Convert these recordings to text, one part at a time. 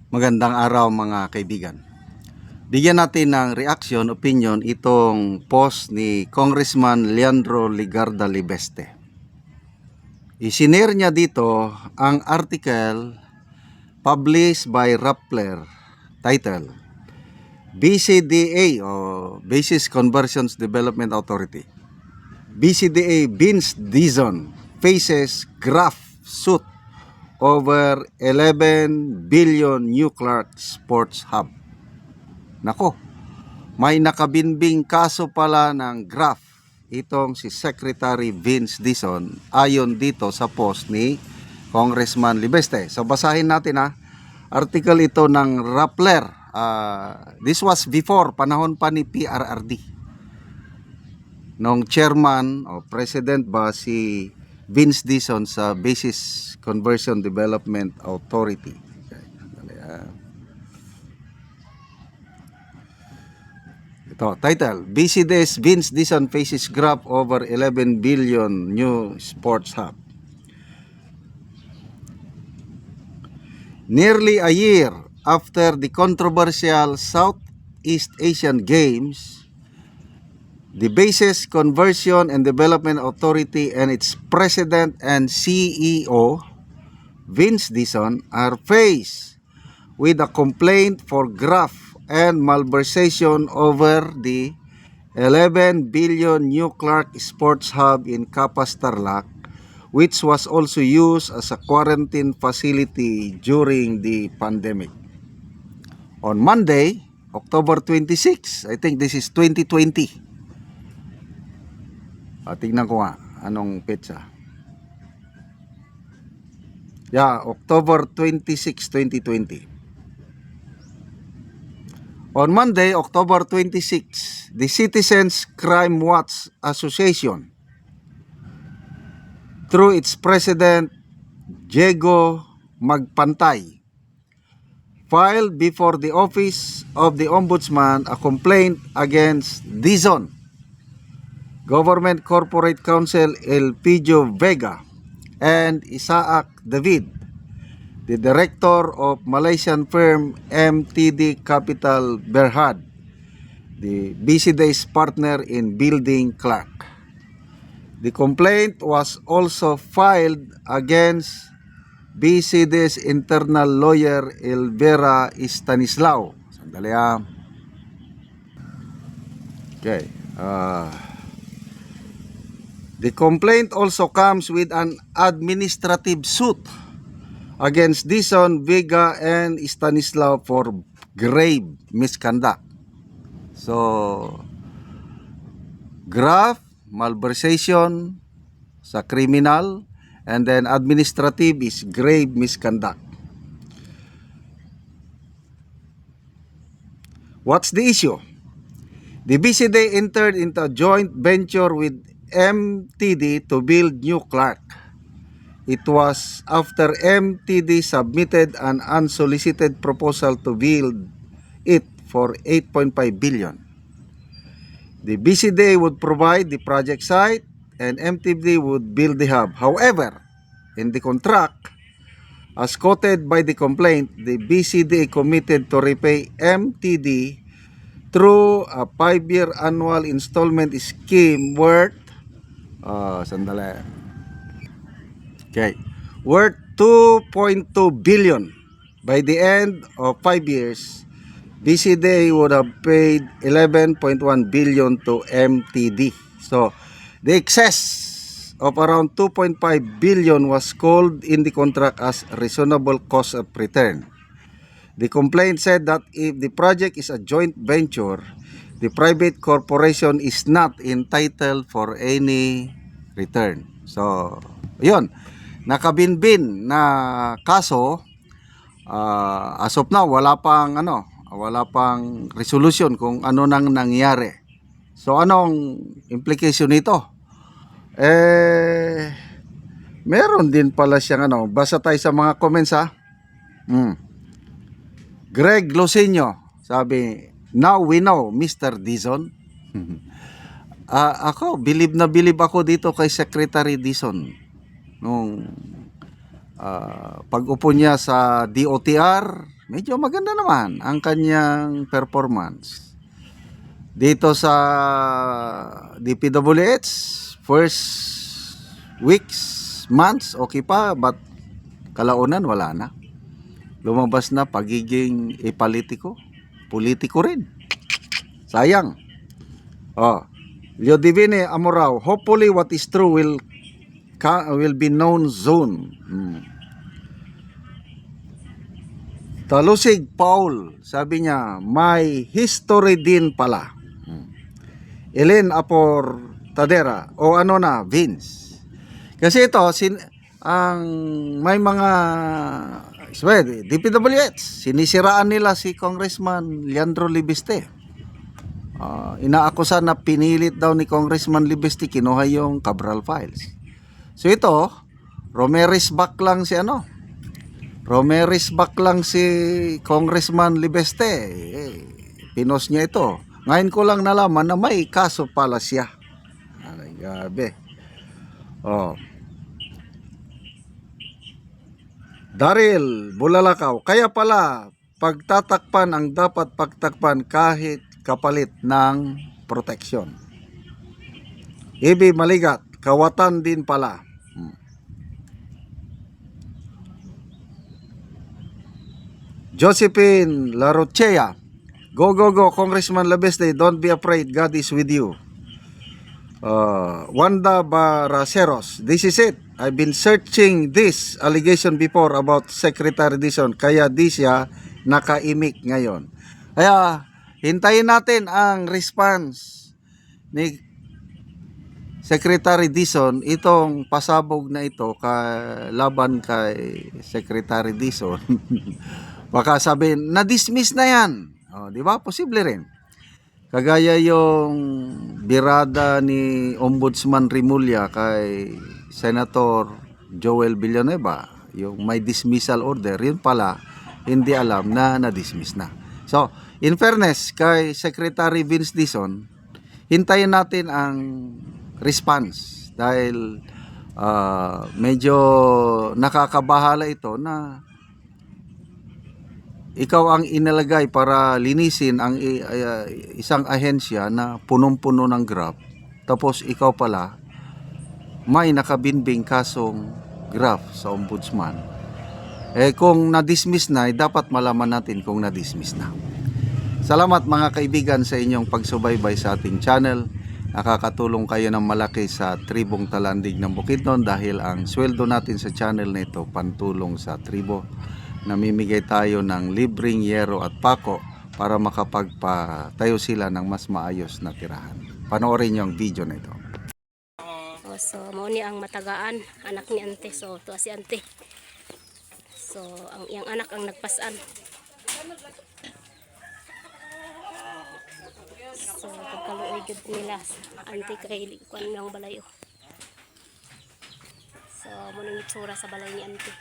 Magandang araw mga kaibigan. Bigyan natin ng reaction, opinion itong post ni Congressman Leandro Ligarda Libeste. Isinare niya dito ang article published by Rappler title BCDA o Basis Conversions Development Authority. BCDA Vince Dizon faces graft suit over 11 billion New Clark Sports Hub. Nako, may nakabinbing kaso pala ng graft itong si Secretary Vince Dizon ayon dito sa post ni Congressman Libeste. So basahin natin article ito ng Rappler. This was before, panahon pa ni PRRD. Nung chairman o president ba si Vince Dizon sa Basis Conversion Development Authority. Ito, title, BCD's Vince Dizon faces graft over 11 billion new sports hub. Nearly a year after the controversial Southeast Asian Games, the Basis Conversion and Development Authority and its president and CEO, Vince Dizon, are faced with a complaint for graft and malversation over the 11 billion New Clark Sports Hub in Capas, Tarlac, which was also used as a quarantine facility during the pandemic. On Monday, October 26, I think this is 2020. Tingnan ko nga anong petsa. Yeah, October 26, 2020. On Monday, October 26, the Citizens Crime Watch Association, through its president, Diego Magpantay, filed before the Office of the Ombudsman a complaint against Dizon, Government Corporate Counsel Elpidio Vega, and Isaac David, the director of Malaysian firm MTD Capital Berhad, the BCD's partner in building Clark. The complaint was also filed against BCD's internal lawyer Elvira Stanislao. Sandali Okay. The complaint also comes with an administrative suit against Dizon, Vega, and Stanislao for grave misconduct. So, graft, malversation sa criminal, and then administrative is grave misconduct. What's the issue? The BCD entered into a joint venture with MTD to build New Clark. It was after MTD submitted an unsolicited proposal to build it for 8.5 billion. The BCD would provide the project site and MTD would build the hub. However, in the contract, as quoted by the complaint, the BCD committed to repay MTD through a 5-year annual installment scheme worth worth 2.2 billion. By the end of 5 years, BCD would have paid 11.1 billion to MTD. So, the excess of around 2.5 billion was called in the contract as reasonable cost of return. The complaint said that if the project is a joint venture, the private corporation is not entitled for any return. So, yun. Nakabinbin na kaso. As of now, wala pang resolution kung ano nang nangyari. So, anong implication nito? Meron din pala siyang basa tayo sa mga comments Greg Losenio, sabi, now we know, Mr. Dizon. Ako, bilib ako dito kay Secretary Dizon. Nung pag-upo niya sa DOTR, medyo maganda naman ang kanyang performance. Dito sa DPWH, first weeks, months, okay pa, but kalaunan wala na. Lumabas na pagiging politiko rin. Sayang. Oh, Leo Divine Amorao, hopefully what is true will be known soon. Talusig Paul, sabi niya, may history din pala. Ellen Apor Tadera, o ano na, Vince. Kasi ito, ang may mga DPWH, sinisiraan nila si Congressman Leandro Libeste. Inaakusan na pinilit daw ni Congressman Libeste kinuha yung Cabral Files. So ito, Romeris back lang si Congressman Libeste. Pinos niya ito. Ngayon ko lang nalaman na may kaso pala siya. Ay, gabi. Oh. Daryl Bulalakaw, kaya pala pagtatakpan ang dapat pagtakpan kahit kapalit ng proteksyon. Ibi Maligat, kawatan din pala. Josephine Larochea, go Congressman Labeste, don't be afraid, God is with you. Wanda Baraceros, this is it. I've been searching this allegation before about Secretary Dizon, kaya di siya nakaimik ngayon. Kaya hintayin natin ang response ni Secretary Dizon, itong pasabog na ito laban kay Secretary Dizon. Baka sabihin, na-dismiss na yan. Di ba? Posible rin. Kagaya yung birada ni Ombudsman Rimulya kay Senator Joel Villanueva, yung may dismissal order, yun pala, hindi alam na na-dismiss na. So, in fairness, kay Secretary Vince Dizon, hintayin natin ang response dahil medyo nakakabahala ito na ikaw ang inilagay para linisin ang isang ahensya na punong-puno ng graft, tapos ikaw pala may nakabinbing kasong graft sa ombudsman. Kung na-dismiss na, dapat malaman natin kung na-dismiss na. Salamat mga kaibigan sa inyong pagsubaybay sa ating channel. Nakakatulong kayo ng malaki sa tribong Talandig ng Bukidnon dahil ang sweldo natin sa channel na ito pantulong sa tribo. Namimigay tayo ng libreng yero at pako para makapagpatayo sila ng mas maayos na tirahan. Panoorin niyo ang video na ito. So, mao ni ang matagaan, anak ni ante. So, tuwa si ante. So, ang iyang anak ang nagpasan. So, pagkaluoy gud nila ante kay kuan ng balayo. So, mo nang itsura sa balay ni ante.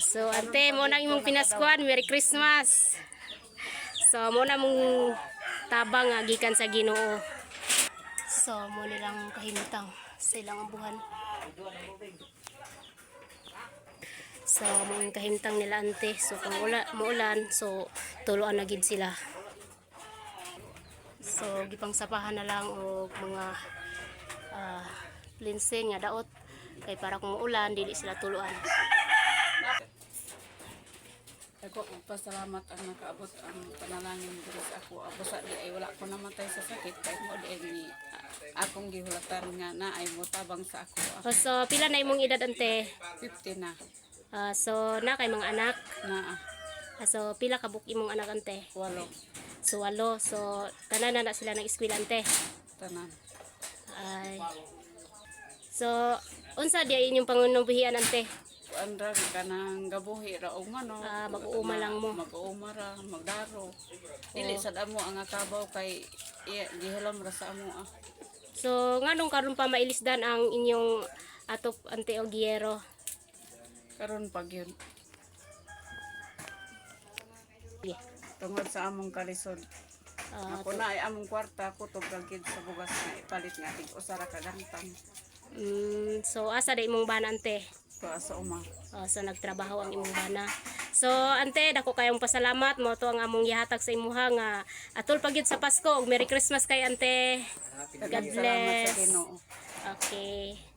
So, ante, mo na imong pinaskuan. Merry Christmas. So, mo na mong tabang gikan sa Ginoo. So, mo nilang kahimtang sa ilang abuhan. So, mo yung kahimtang nila ante. So, kung muulan, so, tuluan na gid sila. So, gipang sapahan na lang o mga linsen nga daot. Kay para kung ulan, dili sila tuluan. Ako pasalamat ang nakaabot ang panalangin diri sa ako. Ako sa di ay wala ko namatay sa sakit kay mo di ni akong gihulatan nga na ay motabang sa ako. So, pila na imong edad ante? 50 na. So, na kay mga anak. Na So, pila ka buk imong anak ante? 8 So, 8. So, tanan na sila ng eskwela ante. tanan. Ay. So, unsa di inyong pangunubuhian ante? Andra kanang gabuhi ra og mano. Mag-uuma lang mo. Mag-uuma ra, magdaro. Dili sad amo ang akabaw kay gihilam ra sa amo. So, nganong karon pa mailisdan ang inyong atop ante o giyero? Karon pag yun. Yeah. Tungod sa among kalisod. Ako na ay among kwarta kutob ra gid sa bugas nga ipalit nga tig usa ra ka gantang. So, asa da imong bana ante? sa uma. So nagtrabaho ang imong bana. So ante dako kayong pasalamat mo to ang among gihatag sa imuha nga atol pagyud sa Pasko ug Merry Christmas kay ante. God Salamat sa bless. Ginoo. Okay.